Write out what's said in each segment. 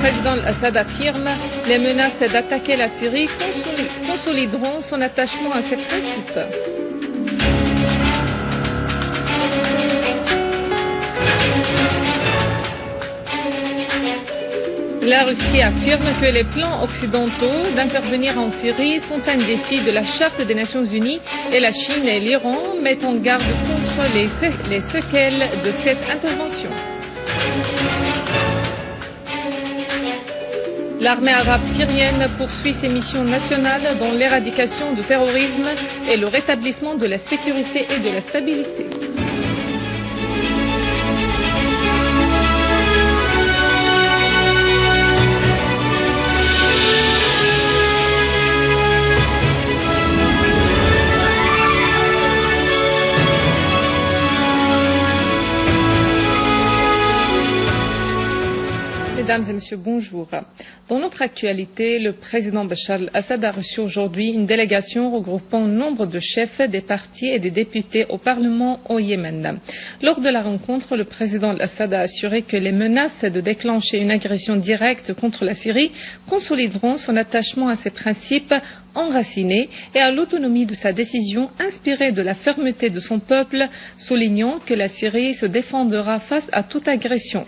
président Assad affirme que les menaces d'attaquer la Syrie consolideront son attachement à ces principes. La Russie affirme que les plans occidentaux d'intervenir en Syrie sont un défi de la Charte des Nations Unies et la Chine et l'Iran mettent en garde contre les séquelles de cette intervention. L'armée arabe syrienne poursuit ses missions nationales dans l'éradication du terrorisme et le rétablissement de la sécurité et de la stabilité. Mesdames et Messieurs, bonjour. Dans notre actualité, le président Bachar al-Assad a reçu aujourd'hui une délégation regroupant nombre de chefs des partis et des députés au Parlement au Yémen. Lors de la rencontre, le président al-Assad a assuré que les menaces de déclencher une agression directe contre la Syrie consolideront son attachement à ses principes enracinés et à l'autonomie de sa décision inspirée de la fermeté de son peuple, soulignant que la Syrie se défendra face à toute agression.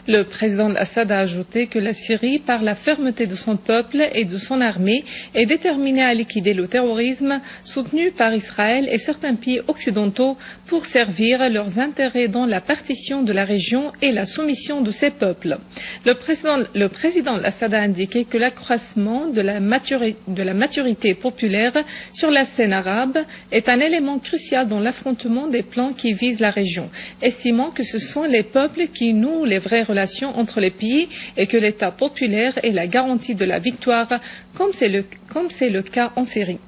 Le président al-Assad a ajouté que la Syrie, par la fermeté de son peuple et de son armée, est déterminée à liquider le terrorisme soutenu par Israël et certains pays occidentaux pour servir leurs intérêts dans la partition de la région et la soumission de ces peuples. Le président al-Assad a indiqué que l'accroissement de la maturité populaire sur la scène arabe est un élément crucial dans l'affrontement des plans qui visent la région, estimant que ce sont les peuples qui nouent les vraies relations entre les pays et que l'État populaire est la garantie de la victoire, comme c'est le cas en Syrie.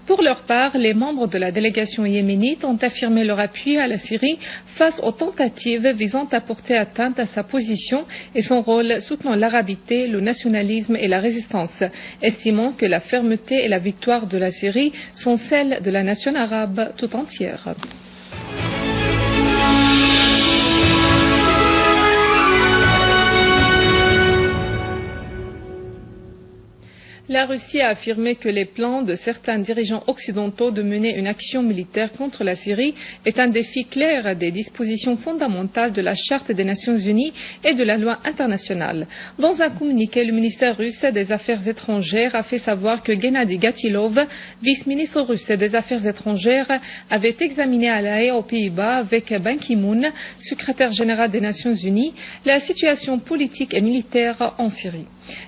Pour leur part, les membres de la délégation yéménite ont affirmé leur appui à la Syrie face aux tentatives visant à porter atteinte à sa position et son rôle soutenant l'arabité, le nationalisme et la résistance, estimant que la fermeté et la victoire de la Syrie sont celles de la nation arabe tout entière. La Russie a affirmé que les plans de certains dirigeants occidentaux de mener une action militaire contre la Syrie est un défi clair des dispositions fondamentales de la Charte des Nations Unies et de la loi internationale. Dans un communiqué, le ministère russe des Affaires étrangères a fait savoir que Gennady Gatilov, vice-ministre russe des Affaires étrangères, avait examiné à La Haye aux Pays-Bas avec Ban Ki-moon, secrétaire général des Nations Unies, la situation politique et militaire en Syrie.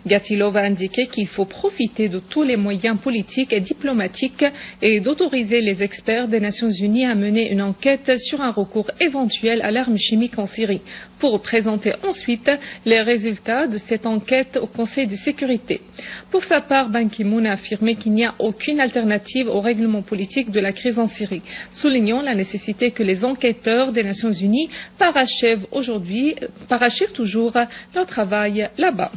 Gatilov a indiqué qu'il faut profiter de tous les moyens politiques et diplomatiques et d'autoriser les experts des Nations Unies à mener une enquête sur un recours éventuel à l'arme chimique en Syrie, pour présenter ensuite les résultats de cette enquête au Conseil de sécurité. Pour sa part, Ban Ki-moon a affirmé qu'il n'y a aucune alternative au règlement politique de la crise en Syrie, soulignant la nécessité que les enquêteurs des Nations Unies parachèvent toujours leur travail là-bas.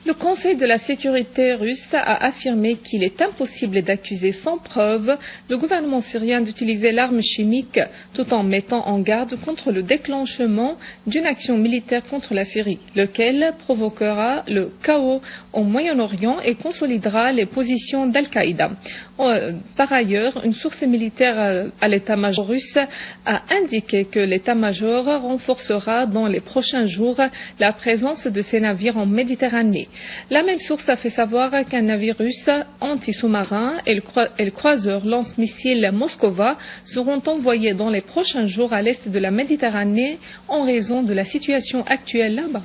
Le Conseil de la sécurité russe a affirmé qu'il est impossible d'accuser sans preuve le gouvernement syrien d'utiliser l'arme chimique tout en mettant en garde contre le déclenchement d'une action militaire contre la Syrie, lequel provoquera le chaos au Moyen-Orient et consolidera les positions d'Al-Qaïda. Par ailleurs, une source militaire à l'état-major russe a indiqué que l'état-major renforcera dans les prochains jours la présence de ses navires en Méditerranée. La même source a fait savoir qu'un navire russe anti-sous-marin et le croiseur lance-missiles Moskova seront envoyés dans les prochains jours à l'est de la Méditerranée en raison de la situation actuelle là-bas.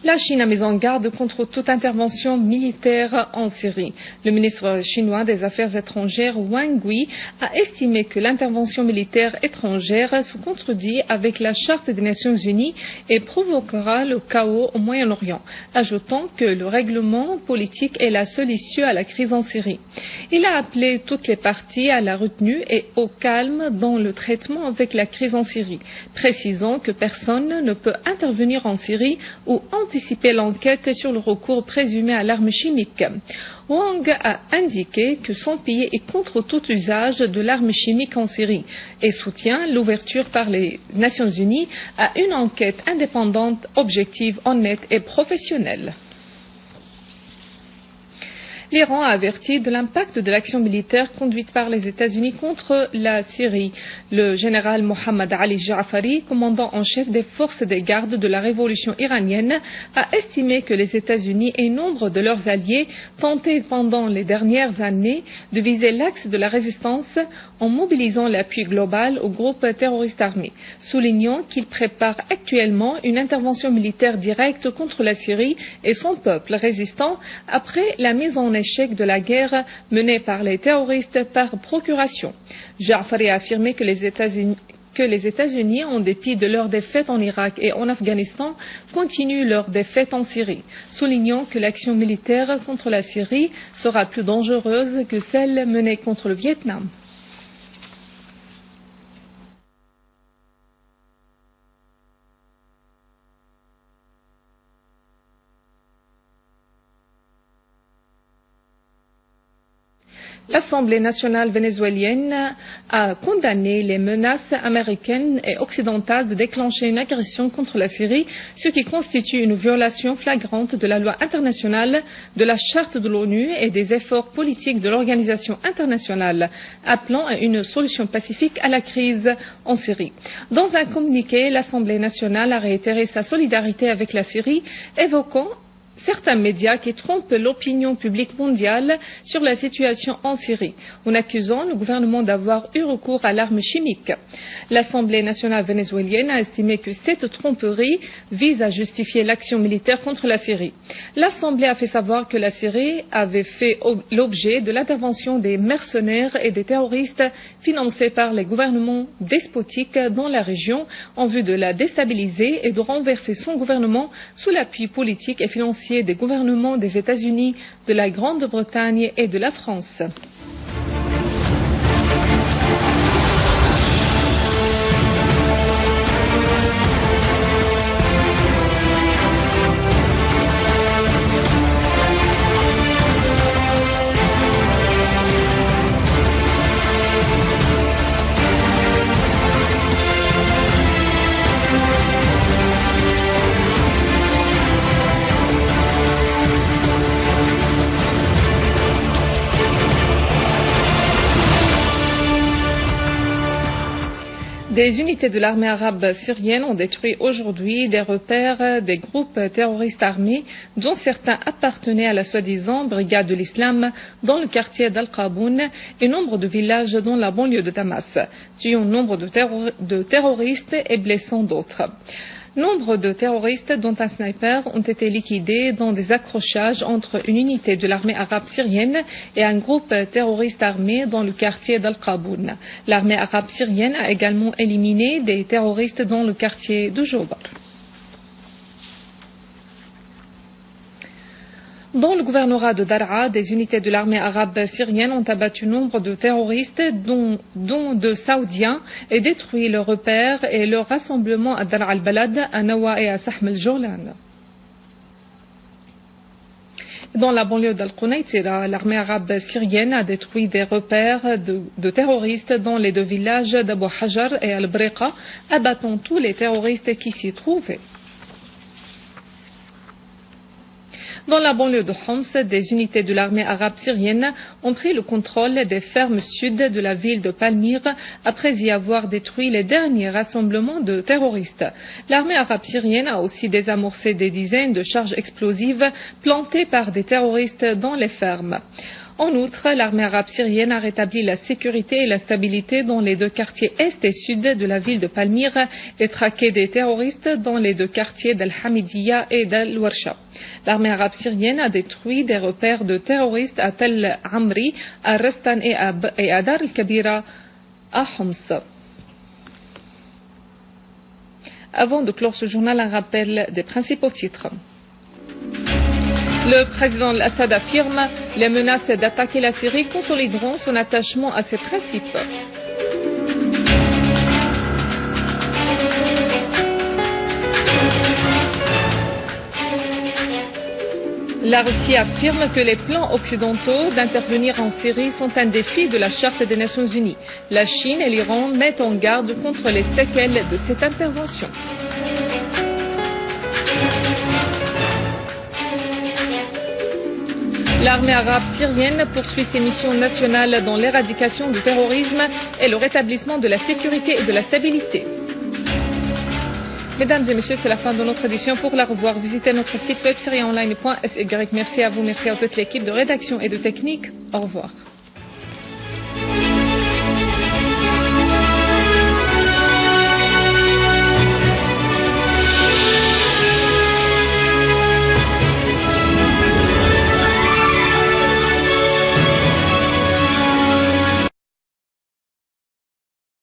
La Chine a mis en garde contre toute intervention militaire en Syrie. Le ministre chinois des Affaires étrangères Wang Yi a estimé que l'intervention militaire étrangère se contredit avec la Charte des Nations Unies et provoquera le chaos au Moyen-Orient, ajoutant que le règlement politique est la seule issue à la crise en Syrie. Il a appelé toutes les parties à la retenue et au calme dans le traitement avec la crise en Syrie, précisant que personne ne peut intervenir en Syrie ou anticiper anticiper l'enquête sur le recours présumé à l'arme chimique. Wang a indiqué que son pays est contre tout usage de l'arme chimique en Syrie et soutient l'ouverture par les Nations Unies à une enquête indépendante, objective, honnête et professionnelle. L'Iran a averti de l'impact de l'action militaire conduite par les États-Unis contre la Syrie. Le général Mohammad Ali Ja'fari, commandant en chef des forces des gardes de la révolution iranienne, a estimé que les États-Unis et nombre de leurs alliés tentaient pendant les dernières années de viser l'axe de la résistance en mobilisant l'appui global aux groupes terroristes armés, soulignant qu'ils préparent actuellement une intervention militaire directe contre la Syrie et son peuple résistant après la mise en échec de la guerre menée par les terroristes par procuration. Ja'fari a affirmé que les États-Unis, en dépit de leur défaite en Irak et en Afghanistan, continuent leur défaite en Syrie, soulignant que l'action militaire contre la Syrie sera plus dangereuse que celle menée contre le Vietnam. L'Assemblée nationale vénézuélienne a condamné les menaces américaines et occidentales de déclencher une agression contre la Syrie, ce qui constitue une violation flagrante de la loi internationale, de la charte de l'ONU et des efforts politiques de l'organisation internationale, appelant à une solution pacifique à la crise en Syrie. Dans un communiqué, l'Assemblée nationale a réitéré sa solidarité avec la Syrie, évoquant certains médias qui trompent l'opinion publique mondiale sur la situation en Syrie, en accusant le gouvernement d'avoir eu recours à l'arme chimique. L'Assemblée nationale vénézuélienne a estimé que cette tromperie vise à justifier l'action militaire contre la Syrie. L'Assemblée a fait savoir que la Syrie avait fait l'objet de l'intervention des mercenaires et des terroristes financés par les gouvernements despotiques dans la région en vue de la déstabiliser et de renverser son gouvernement sous l'appui politique et financier des gouvernements des États-Unis, de la Grande-Bretagne et de la France. Des unités de l'armée arabe syrienne ont détruit aujourd'hui des repères des groupes terroristes armés dont certains appartenaient à la soi-disant brigade de l'islam dans le quartier d'Al-Qaboun et nombre de villages dans la banlieue de Damas, tuant nombre de terroristes et blessant d'autres. Nombre de terroristes, dont un sniper, ont été liquidés dans des accrochages entre une unité de l'armée arabe syrienne et un groupe terroriste armé dans le quartier d'Al-Qaboun. L'armée arabe syrienne a également éliminé des terroristes dans le quartier de Jobar. Dans le gouvernorat de Daraa, des unités de l'armée arabe syrienne ont abattu nombre de terroristes, dont de Saoudiens, et détruit leurs repères et leur rassemblement à Dar al-Balad, à Nawa et à Sahm al-Jolan. Dans la banlieue d'Al-Qunaytira, l'armée arabe syrienne a détruit des repères de terroristes dans les deux villages d'Abu Hajar et Al-Briqa, abattant tous les terroristes qui s'y trouvaient. Dans la banlieue de Homs, des unités de l'armée arabe syrienne ont pris le contrôle des fermes sud de la ville de Palmyre après y avoir détruit les derniers rassemblements de terroristes. L'armée arabe syrienne a aussi désamorcé des dizaines de charges explosives plantées par des terroristes dans les fermes. En outre, l'armée arabe syrienne a rétabli la sécurité et la stabilité dans les deux quartiers est et sud de la ville de Palmyre et traqué des terroristes dans les deux quartiers d'Al-Hamidiyya et d'Al-Warsha. L'armée arabe syrienne a détruit des repères de terroristes à Tel Amri, à Rastan et à Dar al-Kabira à Homs. Avant de clore ce journal, un rappel des principaux titres. Le président Assad affirme que les menaces d'attaquer la Syrie consolideront son attachement à ses principes. La Russie affirme que les plans occidentaux d'intervenir en Syrie sont un défi de la Charte des Nations Unies. La Chine et l'Iran mettent en garde contre les séquelles de cette intervention. L'armée arabe syrienne poursuit ses missions nationales dans l'éradication du terrorisme et le rétablissement de la sécurité et de la stabilité. Mesdames et messieurs, c'est la fin de notre édition. Pour la revoir, visitez notre site web syriaonline.sy. Merci à vous, merci à toute l'équipe de rédaction et de technique. Au revoir.